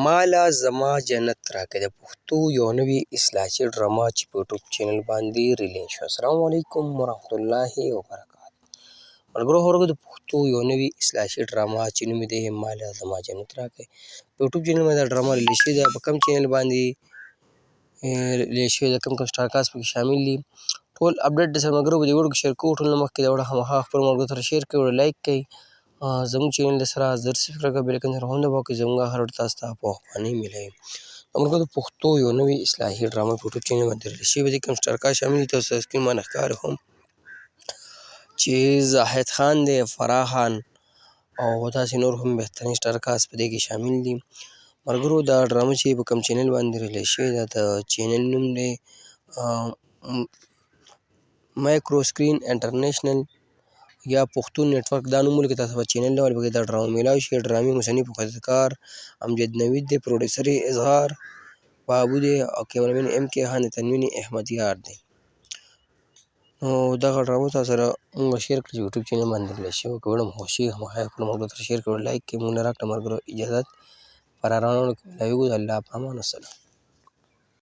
مالا زما جنت راکړه د پښتو یو نوې اصلاحي ډرامه چې په یوټیوب چینل باندې ریلیز شوه. السلام علیکم ورحمت الله وبرکاته. ملګرو هغوی د پښتو یو نوې اصلاحي ډرامه چې نوم یې دی مالا زما جنت راکړه په یوټیوب چینل باندې دا ډرامه ریلیز شوې ده. په کوم چینل باندې ریلیز شوې ده، کوم سټار کاست پکې شامل دي، ټول اپډیټ درسره ملګرو په دې ویډیو کې شیر کوو. ټول نه مخکې دا ویډیو خامخا خپلو ملګرو سره شیر کړئ، لایک کړئ، زموږ چینل سره زر سبسکرایب کړئ، بیل آیکن سره هم دباؤ کړئ، زموږ هر ویډیو تاسو ته په وخت میلوي. ملګرو د پښتو یو نوې اصلاحي ډرامه په یوټیوب چینل باندې ریلیز شوې ده. کوم سټار کاست شامل دي تاسو ته سکرین باندې ښکاري هم چې زاهد خان دی، فرح خان او داسې نور هم بهترین سټار کاست په دې کې شامل دي. ملګرو دا ډرامه چې په کوم چینل باندې ریلیز شوې ده، د چینل نوم دی مایکرو سکرین انټرنیشنل یا پښتون نیټورک، دا نوم ولیکئ تاسو په چینل ډول پکې دا ډرامه میلاوي شي. ډرامې مصنف و هدایتکار امجد نوید دی، پروډوسر یې اظهار بابو دی او کیمرامین ایم کے خان دی، تنوین احمدیار دی. نو دغه ډرامه تاسو سره موږ شیر کړي چې یوټیوب چینل باندې ریلیز شوې. که ویډیو مو خوښ شي خامخا خپلو ملګرو سره شیر کړئ، لایک کړئ. موږ نه راکړه ملګرو اجازت پر روانولو کې میلاویږو. د الله په امان، والسلام.